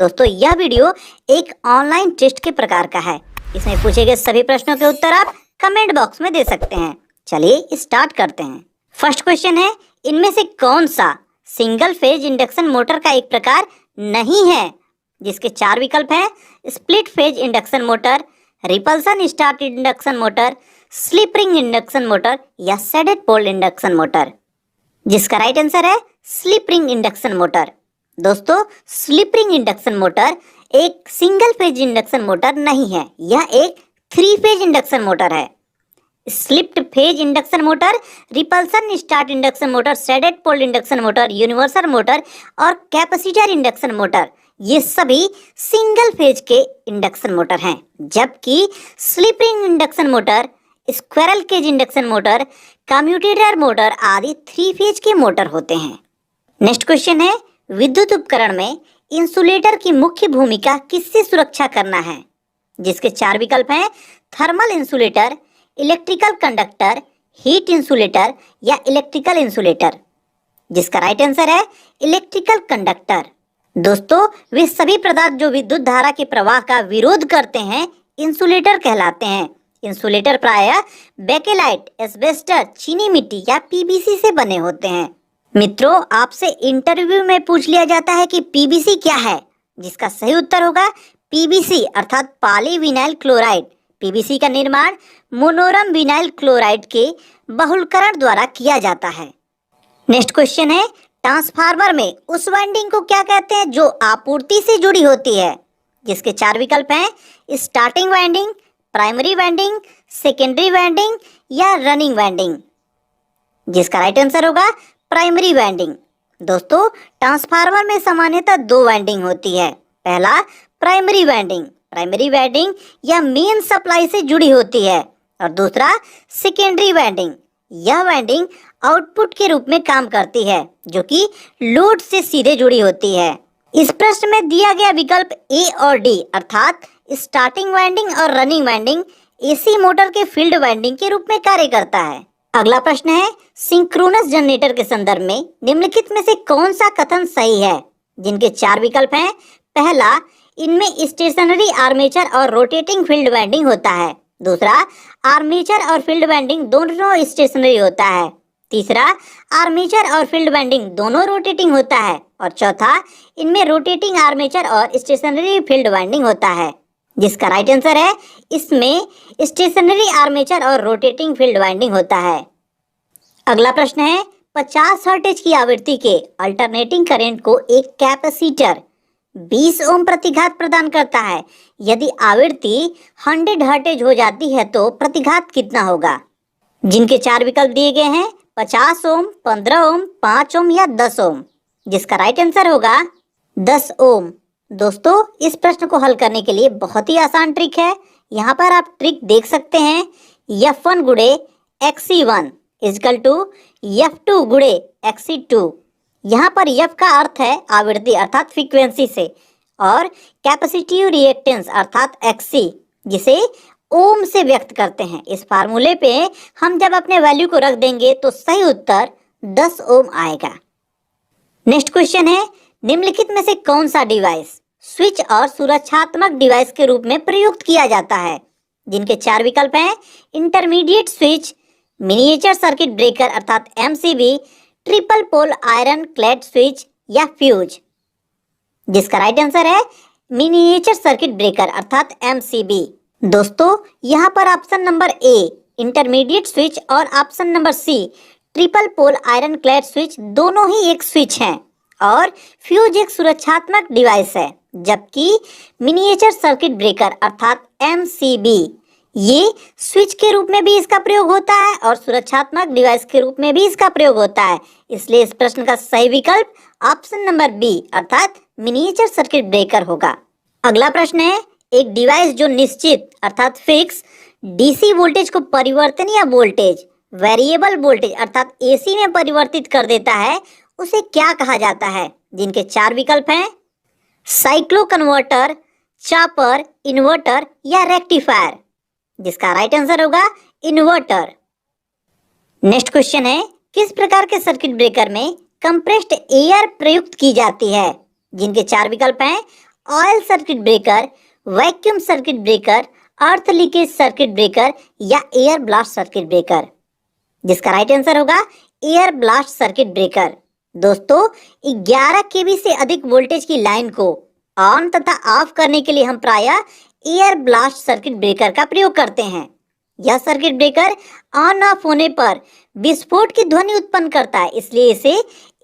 दोस्तों यह वीडियो एक ऑनलाइन टेस्ट के प्रकार का है। इसमें पूछे गए सभी प्रश्नों के उत्तर आप कमेंट बॉक्स में दे सकते हैं। चलिए स्टार्ट करते हैं। फर्स्ट क्वेश्चन है, इनमें से कौन सा सिंगल फेज इंडक्शन मोटर का एक प्रकार नहीं है? जिसके चार विकल्प हैं: split phase induction motor, repulsion start induction motor, slip ring induction motor या शेडेड पोल इंडक्शन मोटर। जिसका राइट आंसर है स्लिप रिंग इंडक्शन मोटर। दोस्तों स्लिप रिंग इंडक्शन मोटर एक सिंगल फेज इंडक्शन मोटर नहीं है, यह एक 3 फेज इंडक्शन मोटर है। Slipped phase induction motor, repulsion start induction motor, shaded pole induction motor, universal motor और capacitor induction motor ये सभी सिंगल फेज के इंडक्शन मोटर हैं, जबकि slip ring induction motor, squirrel cage induction motor, commutator motor आदि 3 phase के motor होते हैं। नेक्स्ट क्वेश्चन है, विद्युत उपकरण में इंसुलेटर की मुख्य भूमिका किससे सुरक्षा करना है? जिसके चार विकल्प हैं: thermal insulator, electrical conductor, heat insulator या इलेक्ट्रिकल इंसुलेटर। जिसका राइट आंसर है इलेक्ट्रिकल कंडक्टर। दोस्तों वे सभी पदार्थ जो विद्युत धारा के प्रवाह का विरोध करते हैं इंसुलेटर कहलाते हैं। इंसुलेटर प्रायः बेकेलाइट, एस्बेस्टस, चीनी मिट्टी या पीवीसी से बने होते हैं। मित्रों आपसे इंटरव्यू में पूछ लिया जाता है कि पीवीसी क्या है? जिसका सही उत्तर होगा पीवीसी अर्थात पॉलीविनाइल क्लोराइड। पीवीसी का निर्माण मोनोरम विनाइल क्लोराइड के बहुलकरण द्वारा किया जाता है। नेक्स्ट क्वेश्चन है, ट्रांसफार्मर में उस वाइंडिंग को क्या कहते हैं जो आपूर्ति से जुड़ी होती है? जिसके चार विकल्प हैं: starting winding, primary winding, secondary winding या रनिंग वाइंडिंग। जिसका राइट आंसर होगा प्राइमरी वाइंडिंग। दोस्तों ट्रांसफार्मर में सामान्यतः 2 वाइंडिंग होती है। पहला प्राइमरी वाइंडिंग, प्राइमरी वाइंडिंग या मेन सप्लाई से जुड़ी होती है, और दूसरा सेकेंडरी वाइंडिंग। यह वाइंडिंग आउटपुट के रूप में काम करती है जो कि लोड से सीधे जुड़ी होती है। इस प्रश्न में दिया गया विकल्प ए और डी अर्थात स्टार्टिंग वाइंडिंग और रनिंग वाइंडिंग एसी मोटर के फील्ड वाइंडिंग के रूप में कार्य करता है। अगला प्रश्न है, सिंक्रोनस जनरेटर के संदर्भ में निम्नलिखित में से कौन सा कथन सही है? जिनके चार विकल्प हैं: पहला, इनमें स्टेशनरी आर्मेचर और रोटेटिंग फील्ड वाइंडिंग होता है। दूसरा, आर्मेचर और फील्ड वाइंडिंग दोनों स्टेशनरी होता है। तीसरा, आर्मेचर और फील्ड वाइंडिंग दोनों रोटेटिंग होता है। और चौथा, इनमें रोटेटिंग आर्मेचर और स्टेशनरी फील्ड वाइंडिंग होता है। जिसका राइट आंसर है इसमें स्टेशनरी आर्मेचर और रोटेटिंग फील्ड वाइंडिंग होता है। अगला प्रश्न है, 50 हर्ट्ज की आवृत्ति के अल्टरनेटिंग करंट को एक कैपेसिटर 20 ओम प्रतिघात प्रदान करता है। यदि आवृत्ति 100 हर्ट्ज हो जाती है तो प्रतिघात कितना होगा? जिनके चार विकल्प दिए गए हैं: 50 ओम, 15 ओम, 5 ओम या 10 ओम। जिसका राइट आंसर होगा 10 ओम। दोस्तों इस प्रश्न को हल करने के लिए बहुत ही आसान ट्रिक है। यहाँ पर आप ट्रिक देख सकते हैं। F1 गुणे XC1 इजकल टू F2 गुणे XC2। यहाँ पर F का अर्थ है आवृत्ति अर्थात फ्रीक्वेंसी से, और कैपेसिटिव रिएक्टेंस अर्थात XC जिसे ओम से व्यक्त करते हैं। इस फार्मूले पे हम जब अपने वैल्यू को रख देंगे तो सही उत्तर 10 ओम आएगा। नेक्स्ट क्वेश्चन है, निम्नलिखित में से कौन सा डिवाइस स्विच और सुरक्षात्मक डिवाइस के रूप में प्रयुक्त किया जाता है? जिनके चार विकल्प हैं: intermediate switch, miniature circuit breaker अर्थात MCB, triple pole iron clad switch या फ्यूज। जिसका राइट आंसर है मिनिएचर सर्किट ब्रेकर अर्थात MCB। दोस्तों यहाँ पर option number A intermediate switch और option number C triple pole iron clad switch दोनों ही एक स्विच हैं, और फ्यूज एक सुरक्षात्मक डिवाइस है, जबकि मिनिएचर सर्किट ब्रेकर अर्थात MCB ये स्विच के रूप में भी इसका प्रयोग होता है और सुरक्षात्मक डिवाइस के रूप में भी इसका प्रयोग होता है। इसलिए इस प्रश्न का सही विकल्प ऑप्शन नंबर बी अर्थात मिनिएचर सर्किट ब्रेकर होगा। अगला प्रश्न है, एक डिवाइस जो निश्चित अर्थात फिक्स डीसी वोल्टेज को परिवर्तनीय वोल्टेज वेरिएबल वोल्टेज अर्थात AC में परिवर्तित कर देता है उसे क्या कहा जाता है? जिनके चार विकल्प हैं: साइक्लो कन्वर्टर, चॉपर, इन्वर्टर या रेक्टिफायर। जिसका राइट आंसर होगा इन्वर्टर। नेक्स्ट क्वेश्चन है, किस प्रकार के सर्किट ब्रेकर में कंप्रेस्ड एयर प्रयुक्त की जाती है? जिनके चार विकल्प हैं: oil circuit breaker, vacuum circuit breaker, अर्थ लीकेज सर्किट ब्रेकर या एयर ब्लास्ट सर्किट ब्रेकर? जिसका राइट आंसर होगा एयर ब्लास्ट सर्किट ब्रेकर। दोस्तों 11 केवी से अधिक वोल्टेज की लाइन को ऑन तथा ऑफ करने के लिए हम प्रायः एयर ब्लास्ट सर्किट ब्रेकर का प्रयोग करते हैं। यह सर्किट ब्रेकर ऑन ऑफ होने पर विस्फोट की ध्वनि उत्पन्न करता है, इसलिए इसे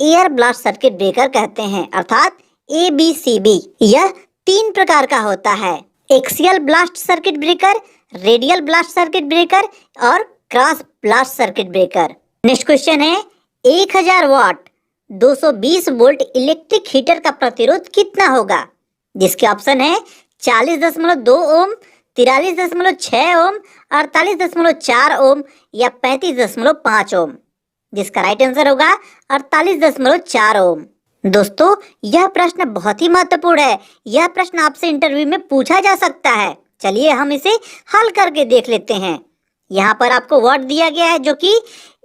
एयर ब्लास्ट सर्किट ब्रेकर कहते हैं, अर्थात ABCB। यह 3 प्रकार का होता है, axial blast circuit breaker, radial blast circuit breaker और cross blast circuit breaker. Next question है 1000 वाट 220 वोल्ट इलेक्ट्रिक हीटर का प्रतिरोध कितना होगा? जिसके ऑप्शन है 40.2 ओम, 43.6 ओम, 48.4 ओम या 35.5 ओम। जिसका राइट आंसर होगा 48.4 ओम। दोस्तों यह प्रश्न बहुत ही महत्वपूर्ण है। यह प्रश्न आपसे इंटरव्यू में पूछा जा सकता है। चलिए हम इसे हल करके देख लेते हैं। यहाँ पर आपको वाट दिया गया है जो कि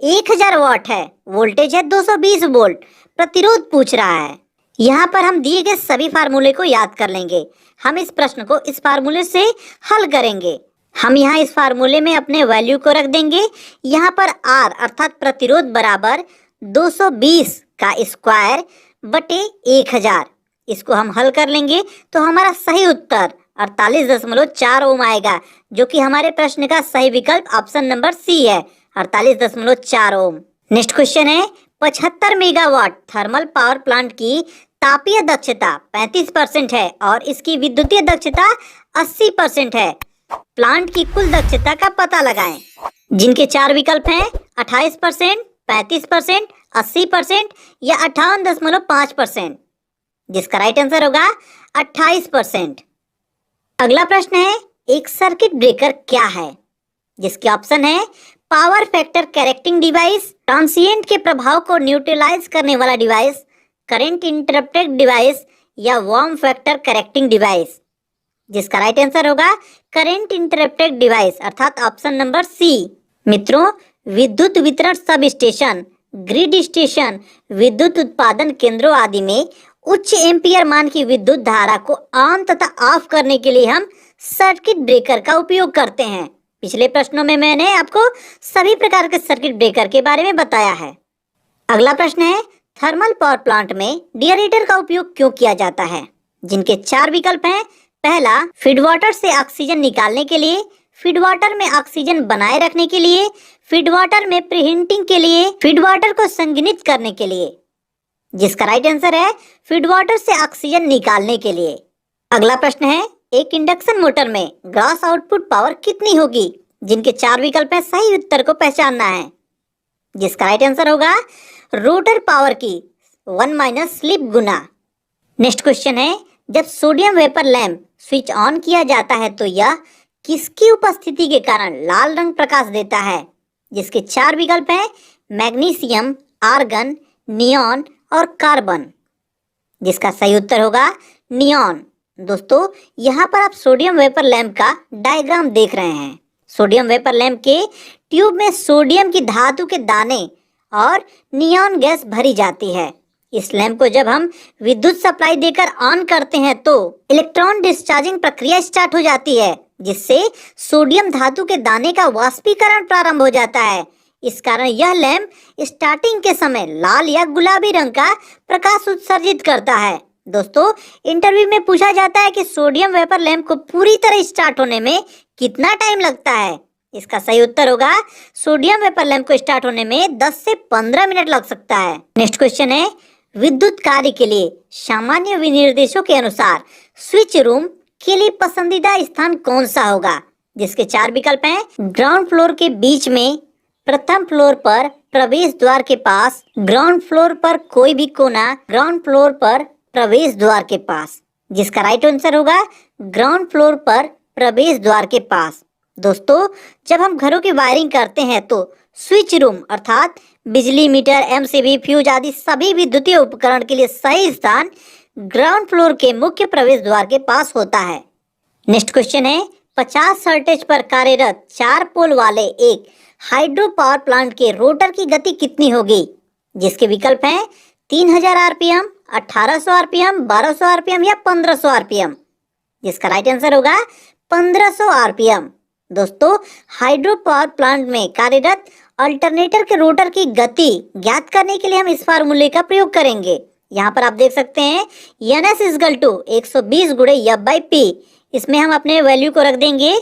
1000 वाट है, वोल्टेज है 220 वोल्ट, प्रतिरोध पूछ रहा है। यहाँ पर हम दिए गए सभी फार्मूले को याद कर लेंगे। हम इस प्रश्न को इस फार्मूले से हल करेंगे। हम यहाँ इस फार्मूले में अपने वैल्यू को रख देंगे। यहाँ पर R अर्थात प्रतिरोध बराबर 220 का स्क्वायर बटे 1000। इसको हम हल कर लेंगे तो हमारा सही उत्तर 48.4 ओम आएगा, जो कि हमारे प्रश्न का सही विकल्प ऑप्शन नंबर सी है, 48.4 ओम। नेक्स्ट क्वेश्चन है 75 मेगावाट थर्मल पावर प्लांट की तापीय दक्षता 35% है और इसकी विद्युतीय दक्षता 80% है। प्लांट की कुल दक्षता का पता लगाएं। जिनके 4 विकल्प हैं 28%, 35%, 80% या 58.5%। जिसका राइट आंसर होगा 28%। अगला प्रश्न है एक सर्किट ब्रेकर क्या है? जिसके ऑप्शन है power factor correcting device, transient के प्रभाव को न्यूट्रलाइज करने वाला डिवाइस, करंट इंटरप्टेड डिवाइस या वार्म फैक्टर करेक्टिंग डिवाइस। जिसका राइट आंसर होगा करंट इंटरप्टेड डिवाइस, अर्थात ऑप्शन नंबर सी। मित्रों विद्युत वितरण सब स्टेशन, ग्रिड स्टेशन, विद्युत उत्पादन केंद्रों आदि में उच्च एम्पियर मान की विद्युत धारा को ऑन तथा ऑफ करने के लिए हम सर्किट ब्रेकर का उपयोग करते हैं। पिछले प्रश्नों में मैंने आपको सभी प्रकार के सर्किट ब्रेकर के बारे में बताया है। अगला प्रश्न है थर्मल पावर प्लांट में डिएरेटर का उपयोग क्यों किया जाता है? जिनके 4 विकल्प हैं। पहला, फीड वाटर से ऑक्सीजन निकालने के लिए, फीड वाटर में ऑक्सीजन बनाए रखने के लिए, फीड वाटर में प्रीहीटिंग के लिए, फीड वाटर को संघनित करने के लिए। जिसका राइट आंसर है फीड वाटर से ऑक्सीजन निकालने के लिए। अगला प्रश्न है एक इंडक्शन मोटर में ग्रॉस आउटपुट पावर कितनी होगी? जिनके 4 विकल्प हैं, सही उत्तर को पहचानना है। जिसका राइट आंसर होगा रोटर पावर की 1 - स्लिप गुना। नेक्स्ट क्वेश्चन है जब sodium vapour lamp switch on किया जाता है तो यह किसकी उपस्थिति के कारण लाल रंग प्रकाश देता है? जिसके 4 विकल्प हैं मैग्नीशियम, आर्गन, नियॉन और कार्बन। जिसका सही उत्तर होगा नियॉन। दोस्तों यहाँ पर आप सोडियम वेपर लैंप का डायग्राम देख रहे हैं। सोडियम वेपर लैंप के ट्यूब में सोडियम की धातु के दाने और नियॉन गैस भरी जाती है। इस लैंप को जब हम विद्युत सप्लाई देकर ऑन करते हैं तो इलेक्ट्रॉन डिस्चार्जिंग प्रक्रिया स्टार्ट हो जाती है, जिससे सोडियम धातु के दाने का वाष्पीकरण प्रारंभ हो जाता है। इस कारण यह लैंप स्टार्टिंग के समय लाल या गुलाबी रंग का प्रकाश उत्सर्जित करता है। दोस्तों इंटरव्यू में पूछा जाता है कि सोडियम वेपर लैंप को पूरी तरह स्टार्ट होने में कितना टाइम लगता है? इसका सही उत्तर होगा सोडियम वेपर लैंप को स्टार्ट होने में 10 से 15 मिनट लग सकता है। नेक्स्ट क्वेश्चन है विद्युत कार्य के लिए सामान्य विनिर्देशों के अनुसार स्विच रूम के लिए पसंदीदा स्थान कौन सा होगा? जिसके 4 विकल्प हैं ग्राउंड फ्लोर के बीच में, प्रथम फ्लोर पर प्रवेश द्वार के पास, ग्राउंड फ्लोर पर कोई भी कोना, ग्राउंड फ्लोर पर प्रवेश द्वार के पास। जिसका राइट आंसर होगा ग्राउंड फ्लोर पर प्रवेश द्वार के पास। दोस्तों जब हम घरों की वायरिंग करते हैं तो स्विच रूम अर्थात बिजली मीटर, एमसीबी, फ्यूज आदि सभी विद्युतीय उपकरण के लिए सही स्थान ग्राउंड फ्लोर के मुख्य प्रवेश द्वार के पास होता है। नेक्स्ट क्वेश्चन है 50 सर्टेज पर कार्यरत 4 पोल वाले एक हाइड्रो पावर प्लांट के रोटर की गति कितनी होगी? जिसके विकल्प हैं 3000 आरपीएम, 1800 आरपीएम, 1200 आरपीएम या 1500 आरपीएम? जिसका राइट आंसर होगा 1500 आरपीएम। दोस्तों, हाइड्रो पावर प्लांट में कार्यरत अल्टरनेटर के रोटर की गति ज्ञात करने के लिए हम इस फार्मूले का प्रयोग करेंगे। यहाँ पर आप देख सकते हैं NS इजकल टू 120 गुणे F बाई P। इसमें हम अपने वैल्यू को रख देंगे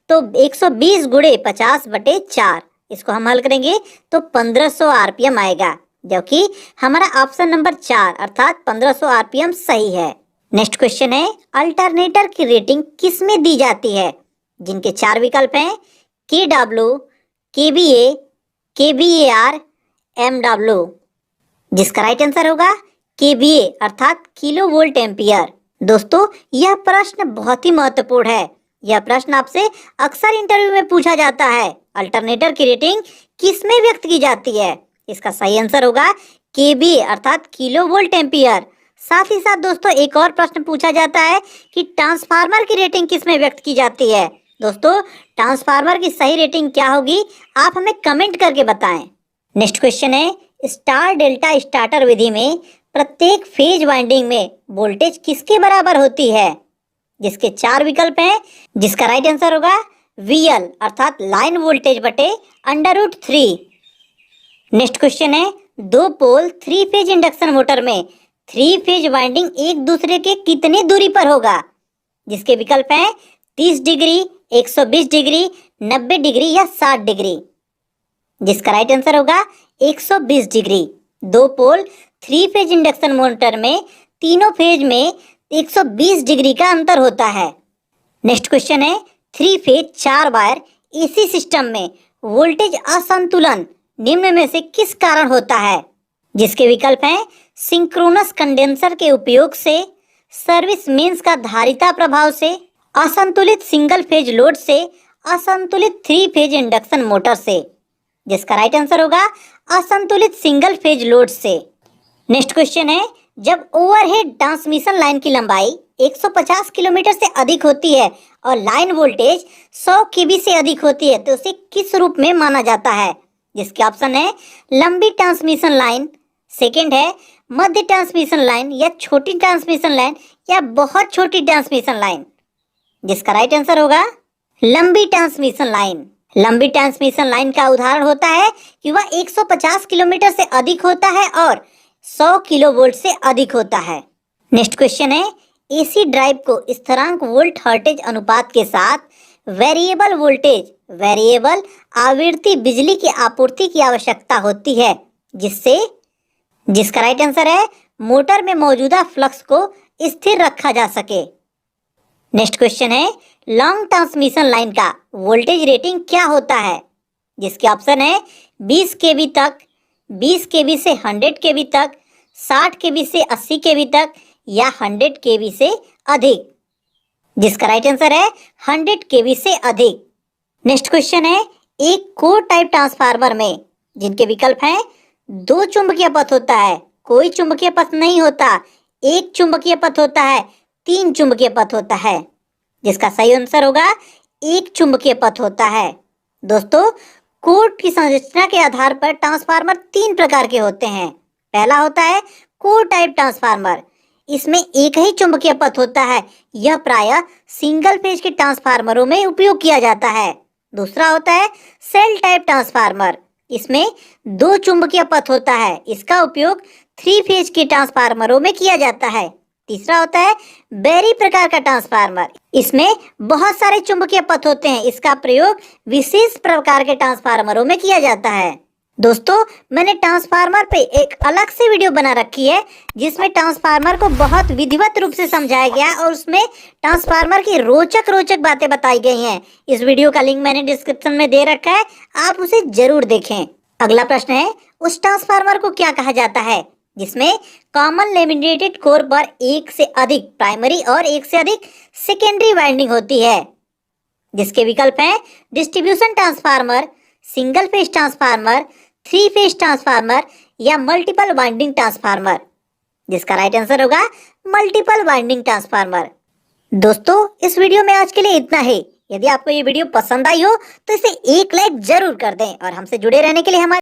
तो 120 गुणे 50/4। इसको हम हल करेंगे तो 1500 आरपीएम आएगा, जो कि हमारा ऑप्शन नंबर 4 अर्थात 1500 आरपीएम सही है। नेक्स्ट क्वेश्चन है, अल्टरनेटर की रेटिंग किस में दी जाती है? जिनके 4 विकल्प हैं KW, KVA, KVAR, MW। जिसका राइट आंसर होगा KVA अर्थात किलो वोल्ट एम्पियर। दोस्तों, यह प्रश्न बहुत ही महत्वपूर्ण है। यह प्रश्न आपसे अक्सर इंटरव्यू में पूछा जाता है, अल्टरनेटर की रेटिंग किस में व्यक्त की जाती है? इसका सही आंसर होगा KVA अर्थात किलो वोल्ट एम्पियर। साथ ही साथ दोस्तों, एक और प्रश्न पूछा जाता है कि ट्रांसफार्मर की रेटिंग किस में व्यक्त की जाती है? दोस्तों, ट्रांसफार्मर की सही रेटिंग क्या होगी, आप हमें कमेंट करके बताएं। नेक्स्ट क्वेश्चन है, स्टार डेल्टा स्टार्टर विधि में प्रत्येक फेज वाइंडिंग में वोल्टेज किसके बराबर होती है? जिसके 4 विकल्प हैं, जिसका राइट आंसर होगा VL अर्थात लाइन वोल्टेज बटे √3। नेक्स्ट क्वेश्चन है, 2 पोल 3 फेज इंडक्शन मोटर में 3 फेज वाइंडिंग एक दूसरे के कितने दूरी पर होगा? जिसके विकल्प हैं 30 डिग्री, 120 डिग्री, 90 डिग्री या 60 डिग्री। जिसका राइट आंसर होगा 120 डिग्री। 2 पोल 3 फेज इंडक्शन मोटर में तीनों फेज में 120 डिग्री का अंतर होता है। नेक्स्ट क्वेश्चन है, 3 फेज 4 वायर AC सिस्टम में वोल्टेज असंतुलन निम्न में से किस कारण होता है? जिसके विकल्प हैं सिंक्रोनस कंडेंसर के उपयोग से, सर्विस मेंस का धारिता प्रभाव से, असंतुलित सिंगल फेज लोड से, असंतुलित 3 फेज इंडक्शन मोटर से। जिसका राइट आंसर होगा असंतुलित सिंगल फेज लोड से। नेक्स्ट क्वेश्चन है, जब ओवरहेड ट्रांसमिशन लाइन की लंबाई 150 किलोमीटर से अधिक होती है और लाइन वोल्टेज 100 kV से अधिक होती है तो उसे किस रूप में माना जाता है? जिसके ऑप्शन है लंबी ट्रांसमिशन लाइन, सेकंड है मध्य ट्रांसमिशन लाइन या छोटी ट्रांसमिशन लाइन या बहुत छोटी ट्रांसमिशन लाइन। जिसका राइट आंसर होगा लंबी ट्रांसमिशन लाइन। लंबी ट्रांसमिशन लाइन का उदाहरण होता है कि वह 150 किलोमीटर से अधिक होता है और 100 किलोवोल्ट से अधिक होता है। नेक्स्ट क्वेश्चन है, AC ड्राइव को स्थिरांक वोल्ट हर्टेज अनुपात के साथ वेरिएबल वोल्टेज, वेरिएबल आवृत्ति बिजली की आपूर्ति की आवश्यकता होती है, जिसका राइट आंसर है मोटर में मौजूदा फ्लक्स को स्थिर रखा जा सके। नेक्स्ट क्वेश्चन है, लॉन्ग ट्रांसमिशन लाइन का वोल्टेज रेटिंग क्या होता है? जिसके ऑप्शन है 20 kV तक, 20 kV से 100 kV तक, 60 kV से 80 kV तक या 100 kV से अधिक। जिसका राइट आंसर है 100 kV से अधिक। नेक्स्ट क्वेश्चन है, एक कोर टाइप ट्रांसफार्मर में जिनके विकल्प हैं 2 चुंबकीय पथ होता है, कोई चुंबकीय पथ नहीं होता, 1 चुंबकीय पथ होता है, 3 चुंबकीय पथ होता है। जिसका सही आंसर होगा 1 चुंबकीय पथ होता है। दोस्तों, कोर की संरचना के आधार पर ट्रांसफार्मर 3 प्रकार के होते हैं। पहला होता है कोर टाइप ट्रांसफार्मर, इसमें एक ही चुंबकीय पथ होता है, यह प्रायः सिंगल फेज के ट्रांसफार्मरों में उपयोग किया जाता है। दूसरा होता है सेल टाइप ट्रांसफार्मर, इसमें 2 चुंबकीय पथ होता है, इसका उपयोग 3 फेज के ट्रांसफार्मरों में किया जाता है। तीसरा होता है बैरी प्रकार का ट्रांसफार्मर, इसमें बहुत सारे चुंबकीय पथ होते हैं, इसका प्रयोग विशेष प्रकार के ट्रांसफार्मरों में किया जाता है। दोस्तों, मैंने ट्रांसफार्मर पे एक अलग से वीडियो बना रखी है जिसमें ट्रांसफार्मर को बहुत विधिवत रूप से समझाया गया और उसमें ट्रांसफार्मर की रोचक बातें बताई गई हैं। इस वीडियो का लिंक मैंने डिस्क्रिप्शन में दे रखा है, आप उसे जरूर देखें। अगला प्रश्न है, उस ट्रांसफार्मर को क्या कहा जाता है जिसमें कॉमन लेमिनेटेड कोर पर एक से अधिक प्राइमरी और एक से अधिक सेकेंडरी वाइंडिंग होती है? जिसके विकल्प हैं distribution transformer, single phase transformer, 3 phase transformer या मल्टीपल वाइंडिंग ट्रांसफार्मर। जिसका राइट आंसर होगा मल्टीपल वाइंडिंग ट्रांसफार्मर। दोस्तों, इस वीडियो में आज के लिए इतना ही। यदि आपको ये वीडियो पसंद आई हो तो इसे एक लाइक जरूर कर दें और हमसे जुड़े रहने के लिए हमारे